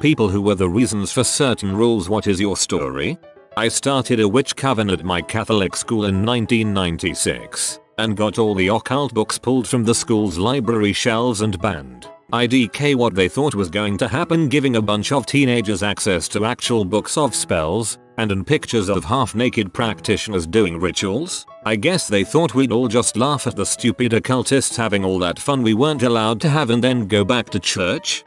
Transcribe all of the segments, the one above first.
people who were the reasons for certain rules. What is your story? I started a witch coven at my Catholic school in 1996 and got all the occult books pulled from the school's library shelves and banned. IDK what they thought was going to happen, giving a bunch of teenagers access to actual books of spells and pictures of half-naked practitioners doing rituals. I guess they thought we'd all just laugh at the stupid occultists having all that fun we weren't allowed to have and then go back to church.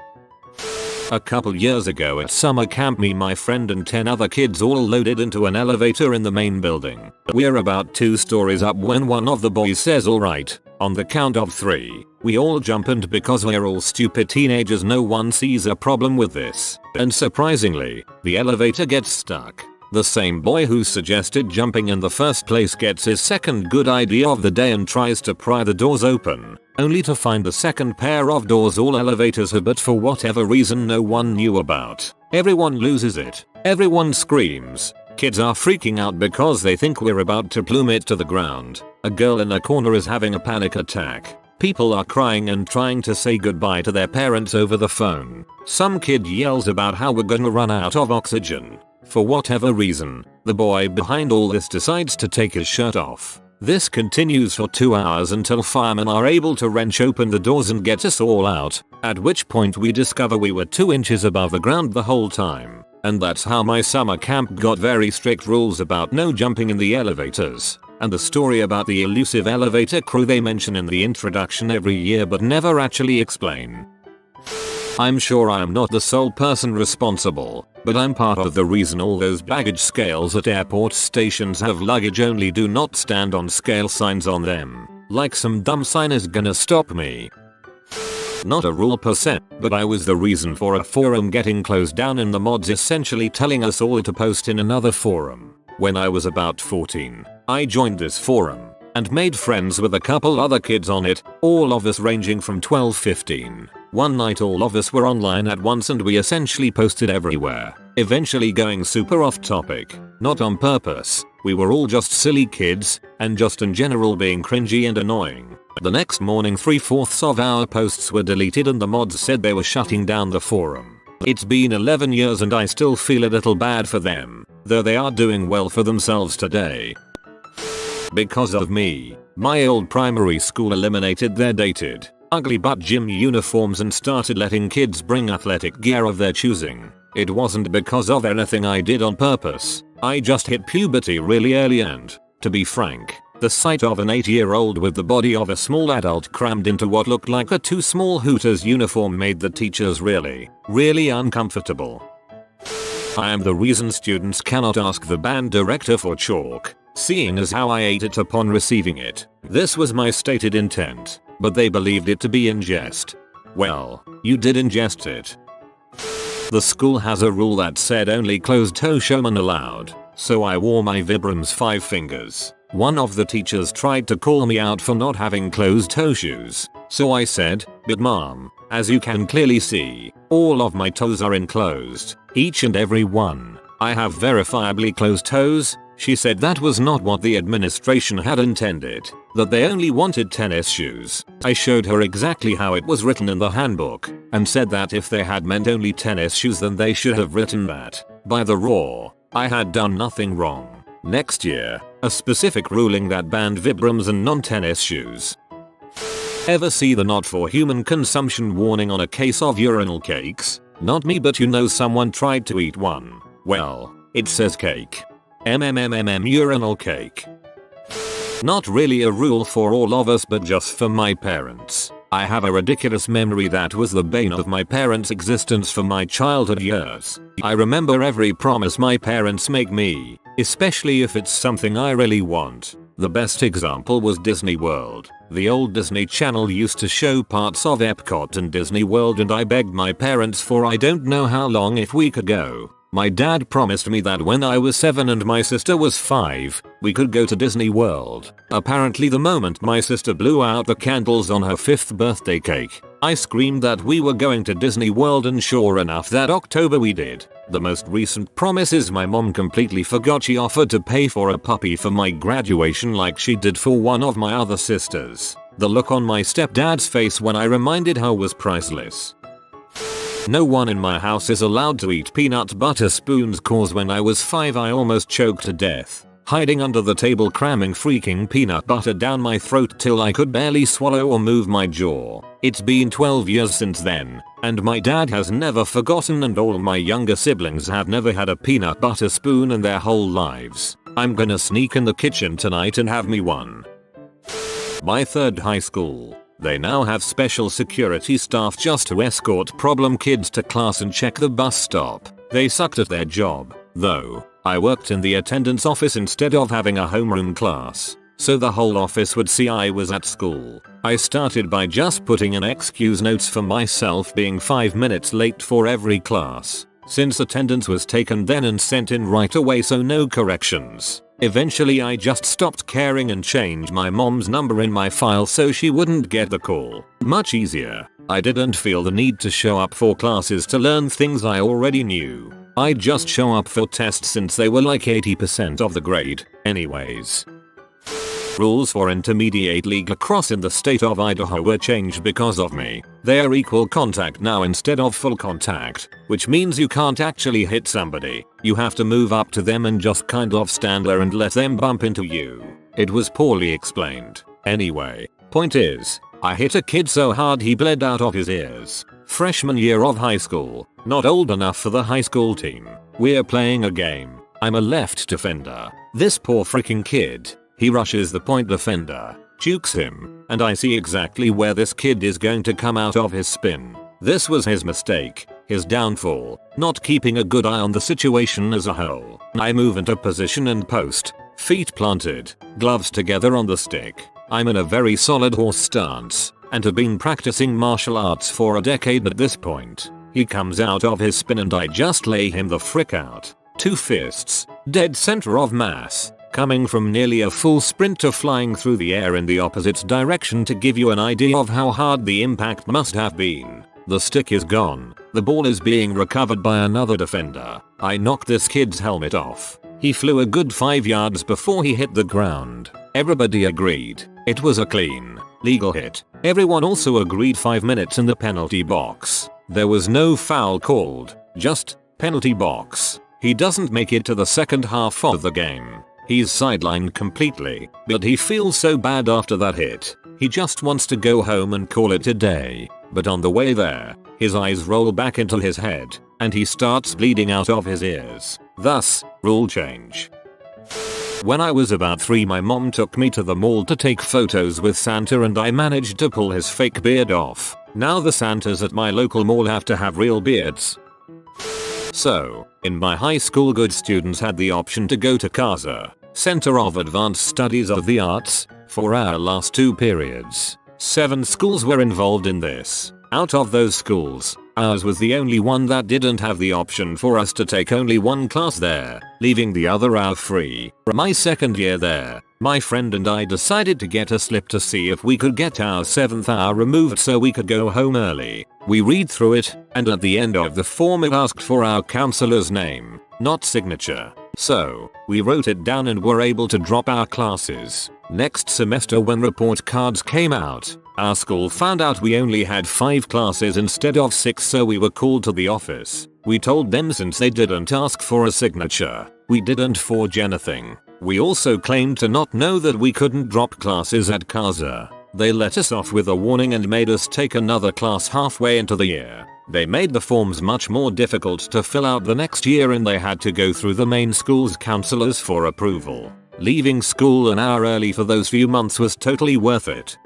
A couple years ago at summer camp, me, my friend and 10 other kids all loaded into an elevator in the main building. We're about 2 stories up when one of the boys says, "Alright, on the count of 3. We all jump, and because we're all stupid teenagers no one sees a problem with this. And surprisingly, the elevator gets stuck. The same boy who suggested jumping in the first place gets his second good idea of the day and tries to pry the doors open, only to find the second pair of doors all elevators have, but for whatever reason no one knew about. Everyone loses it. Everyone screams. Kids are freaking out because they think we're about to plummet to the ground. A girl in a corner is having a panic attack. People are crying and trying to say goodbye to their parents over the phone. Some kid yells about how we're gonna run out of oxygen. For whatever reason, the boy behind all this decides to take his shirt off. This continues for 2 hours until firemen are able to wrench open the doors and get us all out, at which point we discover we were 2 inches above the ground the whole time. And that's how my summer camp got very strict rules about no jumping in the elevators. And the story about the elusive elevator crew they mention in the introduction every year but never actually explain. I'm sure I am not the sole person responsible, but I'm part of the reason all those baggage scales at airport stations have luggage only, do not stand on scale signs on them. Like some dumb sign is gonna stop me. Not a rule per se, but I was the reason for a forum getting closed down and the mods essentially telling us all to post in another forum. When I was about 14, I joined this forum and made friends with a couple other kids on it, all of us ranging from 12-15. One night all of us were online at once and we essentially posted everywhere, eventually going super off topic. Not on purpose, we were all just silly kids, and just in general being cringy and annoying. The next morning 3/4 of our posts were deleted and the mods said they were shutting down the forum. It's been 11 years and I still feel a little bad for them, though they are doing well for themselves today. Because of me, my old primary school eliminated their dated, ugly butt gym uniforms and started letting kids bring athletic gear of their choosing. It wasn't because of anything I did on purpose. I just hit puberty really early and, to be frank, the sight of an 8-year-old with the body of a small adult crammed into what looked like a too small Hooters uniform made the teachers really uncomfortable. I am the reason students cannot ask the band director for chalk, seeing as how I ate it upon receiving it. This was my stated intent, but they believed it to be in jest. Well, you did ingest it. The school has a rule that said only closed-toe showmen allowed, so I wore my Vibram's 5 fingers. One of the teachers tried to call me out for not having closed-toe shoes, so I said, "But mom, as you can clearly see, all of my toes are enclosed, each and every one. I have verifiably closed toes." She said that was not what the administration had intended, that they only wanted tennis shoes. I showed her exactly how it was written in the handbook, and said that if they had meant only tennis shoes then they should have written that. By the law, I had done nothing wrong. Next year, a specific ruling that banned Vibrams and non-tennis shoes. Ever see the not for human consumption warning on a case of urinal cakes? Not me, but you know someone tried to eat one. Well, it says cake. Urinal cake. Not really a rule for all of us, but just for my parents. I have a ridiculous memory that was the bane of my parents' existence for my childhood years. I remember every promise my parents make me, especially if it's something I really want. The best example was Disney World. The old Disney Channel used to show parts of Epcot and Disney World and I begged my parents for I don't know how long if we could go. My dad promised me that when I was 7 and my sister was 5, we could go to Disney World. Apparently the moment my sister blew out the candles on her 5th birthday cake, I screamed that we were going to Disney World, and sure enough that October we did. The most recent promise is my mom completely forgot she offered to pay for a puppy for my graduation like she did for one of my other sisters. The look on my stepdad's face when I reminded her was priceless. No one in my house is allowed to eat peanut butter spoons cause when I was 5 I almost choked to death. Hiding under the table cramming freaking peanut butter down my throat till I could barely swallow or move my jaw. It's been 12 years since then, and my dad has never forgotten and all my younger siblings have never had a peanut butter spoon in their whole lives. I'm gonna sneak in the kitchen tonight and have me one. My third high school. They now have special security staff just to escort problem kids to class and check the bus stop. They sucked at their job, though. I worked in the attendance office instead of having a homeroom class, so the whole office would see I was at school. I started by just putting in excuse notes for myself being 5 minutes late for every class, since attendance was taken then and sent in right away so no corrections. Eventually I just stopped caring and changed my mom's number in my file so she wouldn't get the call. Much easier. I didn't feel the need to show up for classes to learn things I already knew. I'd just show up for tests since they were like 80% of the grade, anyways. Rules for intermediate league lacrosse in the state of Idaho were changed because of me. They are equal contact now instead of full contact, which means you can't actually hit somebody. You have to move up to them and just kind of stand there and let them bump into you. It was poorly explained. Anyway, point is, I hit a kid so hard he bled out of his ears. Freshman year of high school, not old enough for the high school team. We're playing a game. I'm a left defender. This poor freaking kid. He rushes the point defender, jukes him, and I see exactly where this kid is going to come out of his spin. This was his mistake, his downfall, not keeping a good eye on the situation as a whole. I move into position and post, feet planted, gloves together on the stick. I'm in a very solid horse stance, and have been practicing martial arts for a decade at this point. He comes out of his spin and I just lay him the frick out. 2 fists, dead center of mass, coming from nearly a full sprint to flying through the air in the opposite direction to give you an idea of how hard the impact must have been. The stick is gone. The ball is being recovered by another defender. I knocked this kid's helmet off. He flew a good 5 yards before he hit the ground. Everybody agreed. It was a clean, legal hit. Everyone also agreed 5 minutes in the penalty box. There was no foul called, just penalty box. He doesn't make it to the second half of the game. He's sidelined completely, but he feels so bad after that hit. He just wants to go home and call it a day. But on the way there, his eyes roll back into his head, and he starts bleeding out of his ears. Thus, rule change. When I was about 3, my mom took me to the mall to take photos with Santa and I managed to pull his fake beard off. Now the Santas at my local mall have to have real beards. So, in my high school good students had the option to go to CASA, Center of Advanced Studies of the Arts, for our last 2 periods. 7 schools were involved in this. Out of those schools, ours was the only one that didn't have the option for us to take only 1 class there, leaving the other hour free. My second year there, my friend and I decided to get a slip to see if we could get our 7th hour removed so we could go home early. We read through it, and at the end of the form it asked for our counselor's name, not signature. So, we wrote it down and were able to drop our classes. Next semester when report cards came out, our school found out we only had 5 classes instead of 6, so we were called to the office. We told them since they didn't ask for a signature, we didn't forge anything. We also claimed to not know that we couldn't drop classes at CASA. They let us off with a warning and made us take another class halfway into the year. They made the forms much more difficult to fill out the next year and they had to go through the main school's counselors for approval. Leaving school an hour early for those few months was totally worth it.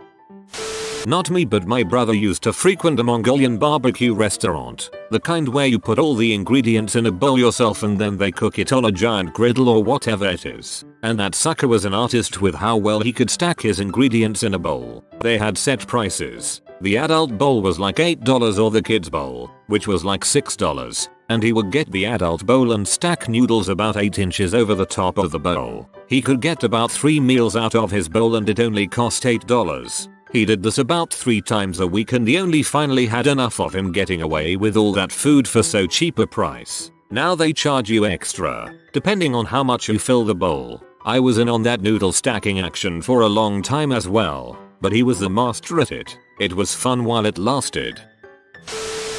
Not me, but my brother used to frequent a Mongolian barbecue restaurant, the kind where you put all the ingredients in a bowl yourself and then they cook it on a giant griddle or whatever it is. And that sucker was an artist with how well he could stack his ingredients in a bowl. They had set prices. The adult bowl was like $8 or the kids bowl, which was like $6, and he would get the adult bowl and stack noodles about 8 inches over the top of the bowl. He could get about 3 meals out of his bowl and it only cost $8. He did this about 3 times a week and he only finally had enough of him getting away with all that food for so cheap a price. Now they charge you extra, depending on how much you fill the bowl. I was in on that noodle stacking action for a long time as well, but he was the master at it. It was fun while it lasted.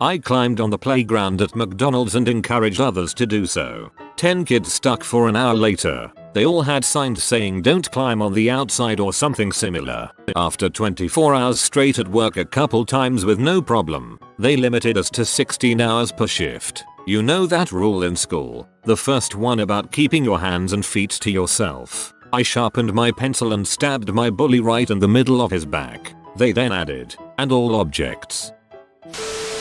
I climbed on the playground at McDonald's and encouraged others to do so. 10 kids stuck for an hour later. They all had signs saying don't climb on the outside or something similar. After 24 hours straight at work a couple times with no problem, they limited us to 16 hours per shift. You know that rule in school, the first one about keeping your hands and feet to yourself. I sharpened my pencil and stabbed my bully right in the middle of his back. They then added, and all objects.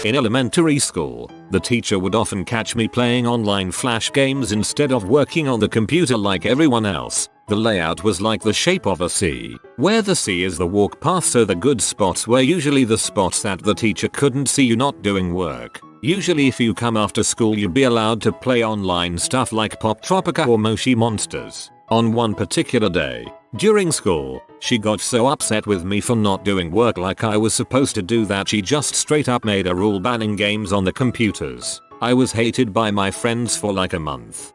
In elementary school, the teacher would often catch me playing online flash games instead of working on the computer like everyone else. The layout was like the shape of a C, where the C is the walk path, so the good spots were usually the spots that the teacher couldn't see you not doing work. Usually if you come after school you'd be allowed to play online stuff like Pop Tropica or Moshi Monsters. On one particular day, during school, she got so upset with me for not doing work like I was supposed to do that she just straight up made a rule banning games on the computers. I was hated by my friends for like a month.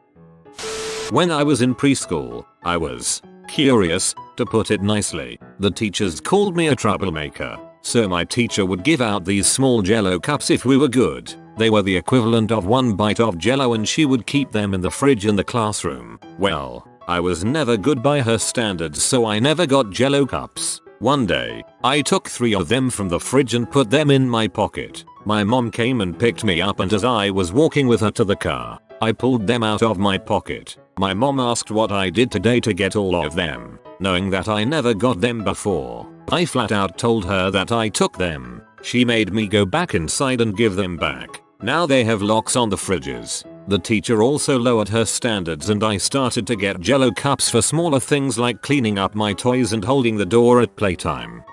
When I was in preschool, I was curious, to put it nicely. The teachers called me a troublemaker, so my teacher would give out these small Jell-O cups if we were good. They were the equivalent of one bite of Jell-O and she would keep them in the fridge in the classroom. Well, I was never good by her standards, so I never got Jell-O cups. One day, I took 3 of them from the fridge and put them in my pocket. My mom came and picked me up, and as I was walking with her to the car, I pulled them out of my pocket. My mom asked what I did today to get all of them. Knowing that I never got them before, I flat out told her that I took them. She made me go back inside and give them back. Now they have locks on the fridges. The teacher also lowered her standards and I started to get Jell-O cups for smaller things like cleaning up my toys and holding the door at playtime.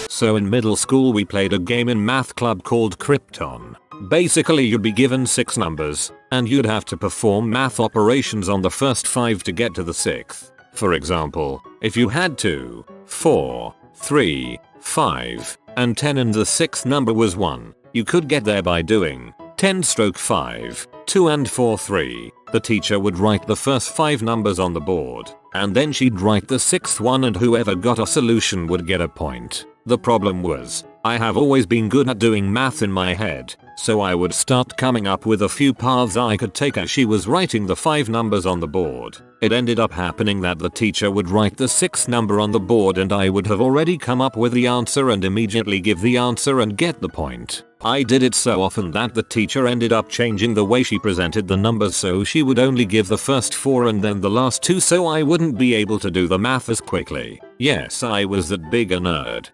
So in middle school we played a game in math club called Krypton. Basically you'd be given 6 numbers, and you'd have to perform math operations on the first 5 to get to the 6th. For example, if you had 2, 4, 3, 5, and 10 and the 6th number was 1, you could get there by doing 10/5, 2 and 4 3. The teacher would write the first 5 numbers on the board, and then she'd write the 6th one, and whoever got a solution would get a point. The problem was, I have always been good at doing math in my head, so I would start coming up with a few paths I could take as she was writing the 5 numbers on the board. It ended up happening that the teacher would write the 6th number on the board and I would have already come up with the answer and immediately give the answer and get the point. I did it so often that the teacher ended up changing the way she presented the numbers, so she would only give the first 4 and then the last 2, so I wouldn't be able to do the math as quickly. Yes, I was that big a nerd.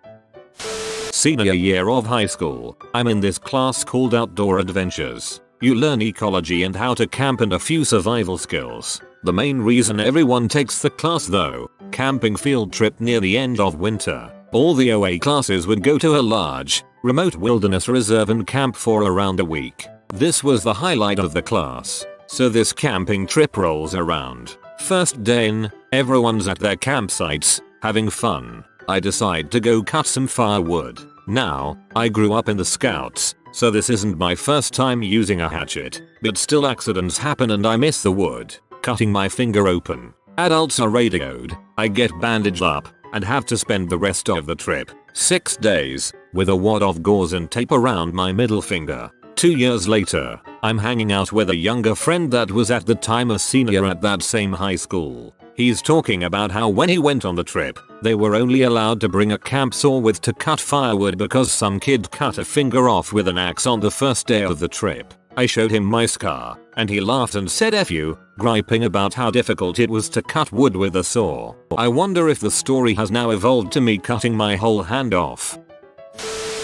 Senior year of high school, I'm in this class called Outdoor Adventures. You learn ecology and how to camp and a few survival skills. The main reason everyone takes the class though, camping field trip near the end of winter. All the OA classes would go to a large, remote wilderness reserve and camp for around a week. This was the highlight of the class. So this camping trip rolls around. First day in, everyone's at their campsites, having fun. I decide to go cut some firewood. Now, I grew up in the Scouts, so this isn't my first time using a hatchet, but still accidents happen and I miss the wood, cutting my finger open. Adults are radioed, I get bandaged up, and have to spend the rest of the trip, 6 days, with a wad of gauze and tape around my middle finger. 2 years later, I'm hanging out with a younger friend that was at the time a senior at that same high school. He's talking about how when he went on the trip, they were only allowed to bring a camp saw with to cut firewood because some kid cut a finger off with an axe on the first day of the trip. I showed him my scar, and he laughed and said F you, griping about how difficult it was to cut wood with a saw. I wonder if the story has now evolved to me cutting my whole hand off.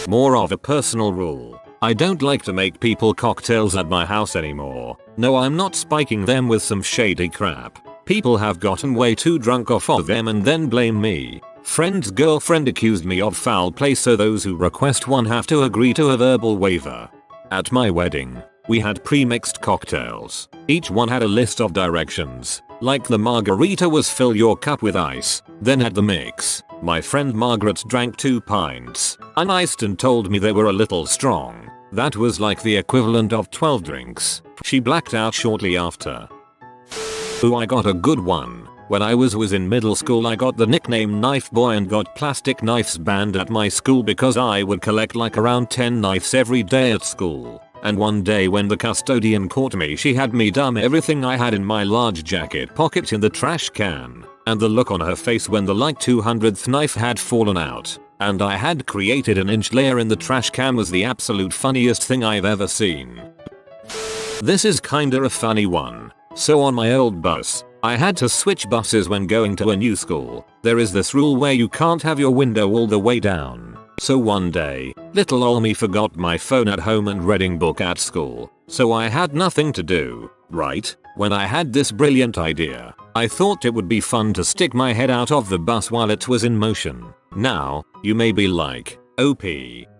More of a personal rule. I don't like to make people cocktails at my house anymore. No, I'm not spiking them with some shady crap. People have gotten way too drunk off of them and then blame me. Friend's girlfriend accused me of foul play, so those who request one have to agree to a verbal waiver. At my wedding, we had pre-mixed cocktails. Each one had a list of directions. Like the margarita was fill your cup with ice, then add the mix. My friend Margaret drank 2 pints, uniced, and told me they were a little strong. That was like the equivalent of 12 drinks. She blacked out shortly after. Ooh, I got a good one. When I was in middle school I got the nickname Knife Boy and got plastic knives banned at my school because I would collect like around 10 knives every day at school. And one day when the custodian caught me she had me dump everything I had in my large jacket pocket in the trash can. And the look on her face when the like 200th knife had fallen out and I had created an inch layer in the trash can was the absolute funniest thing I've ever seen. This is kinda a funny one. So on my old bus, I had to switch buses when going to a new school. There is this rule where you can't have your window all the way down. So one day, little ol' me forgot my phone at home and reading book at school. So I had nothing to do, right? When I had this brilliant idea, I thought it would be fun to stick my head out of the bus while it was in motion. Now, you may be like, OP,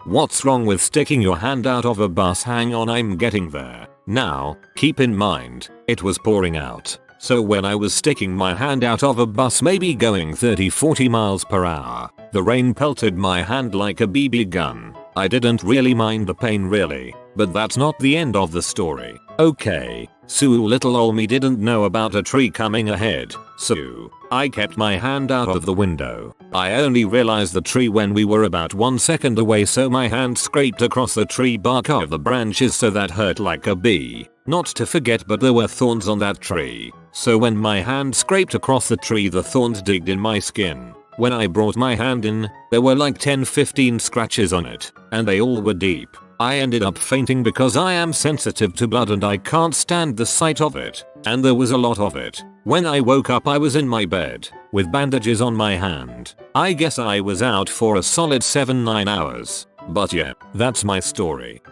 what's wrong with sticking your hand out of a bus? Hang on, I'm getting there. Now, keep in mind, it was pouring out. So when I was sticking my hand out of a bus maybe going 30-40 miles per hour, the rain pelted my hand like a BB gun. I didn't really mind the pain really, but that's not the end of the story. Okay, so little ol' me didn't know about a tree coming ahead, so I kept my hand out of the window. I only realized the tree when we were about 1 second away, so my hand scraped across the tree bark of the branches, so that hurt like a bee. Not to forget, but there were thorns on that tree. So when my hand scraped across the tree the thorns digged in my skin. When I brought my hand in, there were like 10-15 scratches on it, and they all were deep. I ended up fainting because I am sensitive to blood and I can't stand the sight of it, and there was a lot of it. When I woke up I was in my bed, with bandages on my hand. I guess I was out for a solid 7-9 hours. But yeah, that's my story.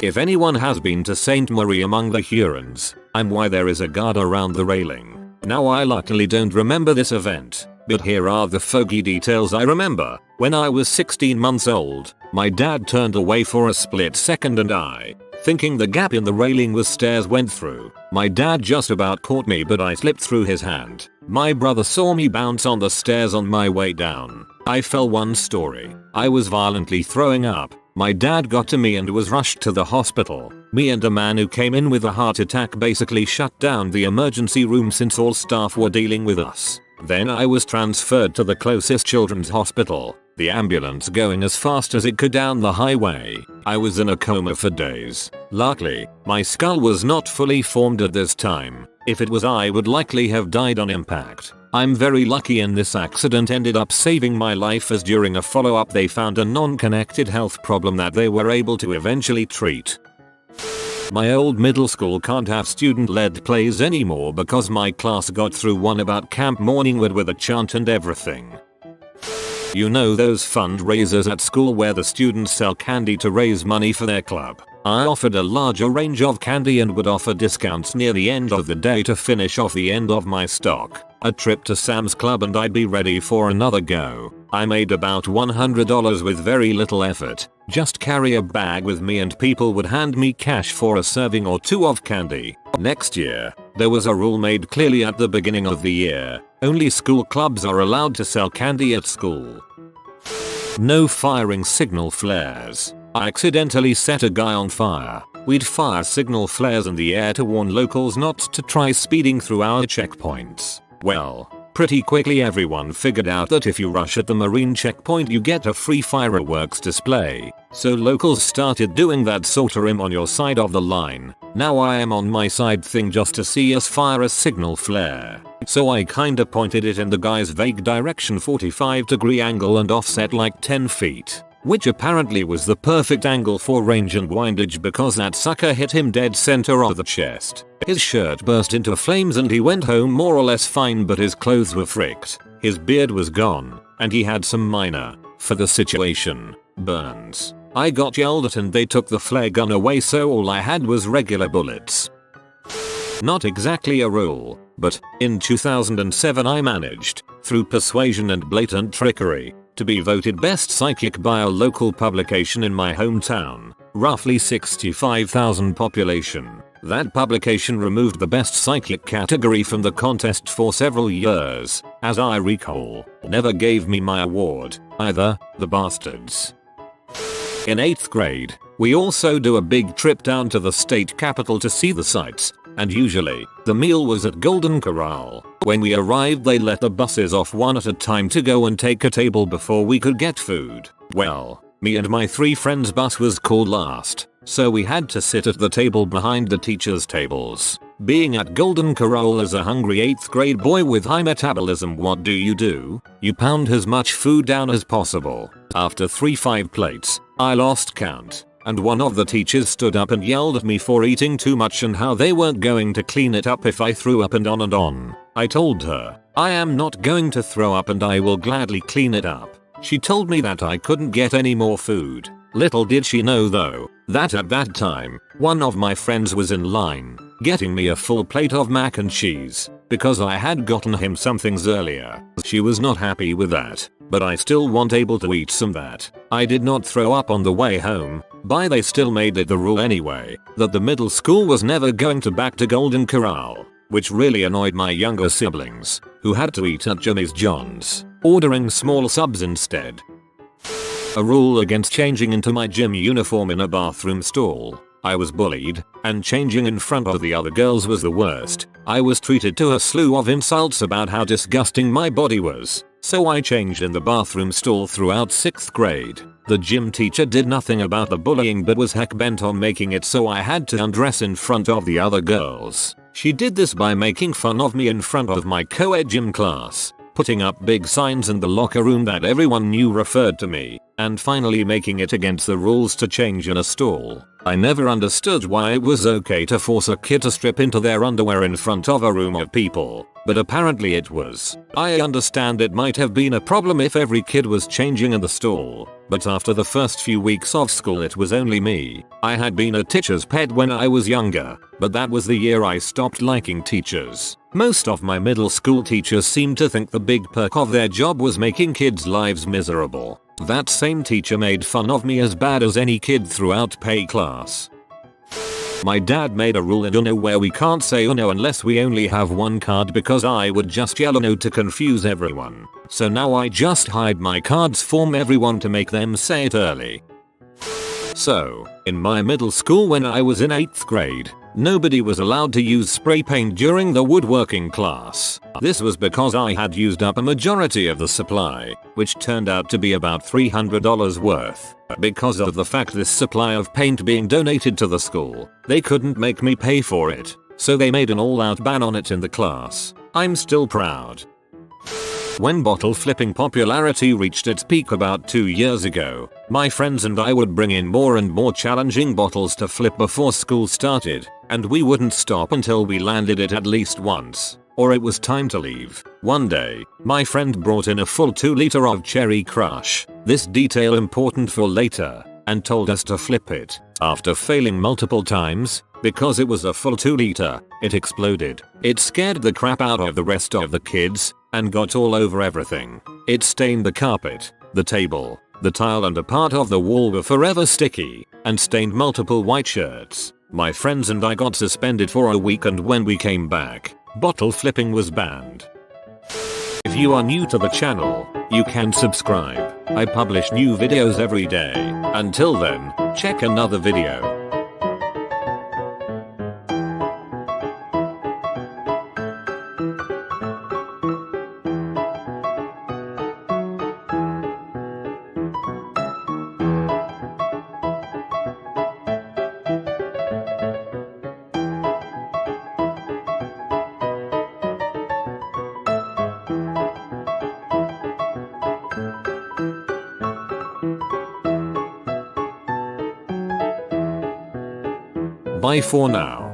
If anyone has been to St. Marie among the Hurons, I'm why there is a guard around the railing. Now I luckily don't remember this event, but here are the foggy details I remember. When I was 16 months old, my dad turned away for a split second and I, thinking the gap in the railing was stairs, went through. My dad just about caught me but I slipped through his hand. My brother saw me bounce on the stairs on my way down. I fell 1 story. I was violently throwing up. My dad got to me and was rushed to the hospital. Me and a man who came in with a heart attack basically shut down the emergency room since all staff were dealing with us. Then I was transferred to the closest children's hospital, the ambulance going as fast as it could down the highway. I was in a coma for days. Luckily, my skull was not fully formed at this time. If it was, I would likely have died on impact. I'm very lucky and this accident ended up saving my life, as during a follow-up they found a non-connected health problem that they were able to eventually treat. My old middle school can't have student-led plays anymore because my class got through one about Camp Morningwood with a chant and everything. You know those fundraisers at school where the students sell candy to raise money for their club? I offered a larger range of candy and would offer discounts near the end of the day to finish off the end of my stock. A trip to Sam's Club and I'd be ready for another go. I made about $100 with very little effort. Just carry a bag with me and people would hand me cash for a serving or 2 of candy. Next year, there was a rule made clearly at the beginning of the year. Only school clubs are allowed to sell candy at school. No firing signal flares. I accidentally set a guy on fire. We'd fire signal flares in the air to warn locals not to try speeding through our checkpoints. Well, pretty quickly everyone figured out that if you rush at the Marine checkpoint you get a free fireworks display. So locals started doing that sort of on your side of the line. Now I am on my side thing just to see us fire a signal flare. So I kinda pointed it in the guy's vague direction, 45-degree angle and offset like 10 feet. Which apparently was the perfect angle for range and windage because that sucker hit him dead center of the chest. His shirt burst into flames and he went home more or less fine, but his clothes were fricked. His beard was gone, and he had some minor, for the situation, burns. I got yelled at and they took the flare gun away, so all I had was regular bullets. Not exactly a rule, but in 2007 I managed, through persuasion and blatant trickery, to be voted best psychic by a local publication in my hometown, roughly 65,000 population. That publication removed the best psychic category from the contest for several years, as I recall. Never gave me my award, either, the bastards. In 8th grade, we also do a big trip down to the state capital to see the sights, and usually, the meal was at Golden Corral. When we arrived they let the buses off one at a time to go and take a table before we could get food. Well, me and my 3 friends' bus was called last, so we had to sit at the table behind the teachers' tables. Being at Golden Corral as a hungry 8th grade boy with high metabolism, what do? You pound as much food down as possible. After 5 plates, I lost count, and one of the teachers stood up and yelled at me for eating too much and how they weren't going to clean it up if I threw up and on and on. I told her, I am not going to throw up and I will gladly clean it up. She told me that I couldn't get any more food. Little did she know though, that at that time, one of my friends was in line, getting me a full plate of mac and cheese, because I had gotten him some things earlier. She was not happy with that, but I still wasn't able to eat some that. I did not throw up on the way home, but they still made it the rule anyway, that the middle school was never going to back to Golden Corral, which really annoyed my younger siblings, who had to eat at Jimmy's John's, ordering small subs instead. A rule against changing into my gym uniform in a bathroom stall. I was bullied, and changing in front of the other girls was the worst. I was treated to a slew of insults about how disgusting my body was, so I changed in the bathroom stall throughout 6th grade. The gym teacher did nothing about the bullying but was heck bent on making it so I had to undress in front of the other girls. She did this by making fun of me in front of my co-ed gym class, putting up big signs in the locker room that everyone knew referred to me, and finally making it against the rules to change in a stall. I never understood why it was okay to force a kid to strip into their underwear in front of a room of people, but apparently it was. I understand it might have been a problem if every kid was changing in the stall, but after the first few weeks of school it was only me. I had been a teacher's pet when I was younger, but that was the year I stopped liking teachers. Most of my middle school teachers seemed to think the big perk of their job was making kids' lives miserable. That same teacher made fun of me as bad as any kid throughout PE class. My dad made a rule in Uno where we can't say Uno unless we only have one card because I would just yell Uno to confuse everyone. So now I just hide my cards from everyone to make them say it early. So, in my middle school when I was in 8th grade, nobody was allowed to use spray paint during the woodworking class. This was because I had used up a majority of the supply, which turned out to be about $300 worth. Because of the fact this supply of paint being donated to the school, they couldn't make me pay for it, so they made an all-out ban on it in the class. I'm still proud. When bottle flipping popularity reached its peak about 2 years ago, my friends and I would bring in more and more challenging bottles to flip before school started, and we wouldn't stop until we landed it at least once, or it was time to leave. One day, my friend brought in a full 2 liter of Cherry Crush, this detail important for later, and told us to flip it. After failing multiple times, because it was a full 2 liter, it exploded. It scared the crap out of the rest of the kids, and got all over everything. It stained the carpet, the table, the tile and a part of the wall were forever sticky, and stained multiple white shirts. My friends and I got suspended for a week, and when we came back, bottle flipping was banned. If you are new to the channel, you can subscribe. I publish new videos every day. Until then, check another video. Bye for now.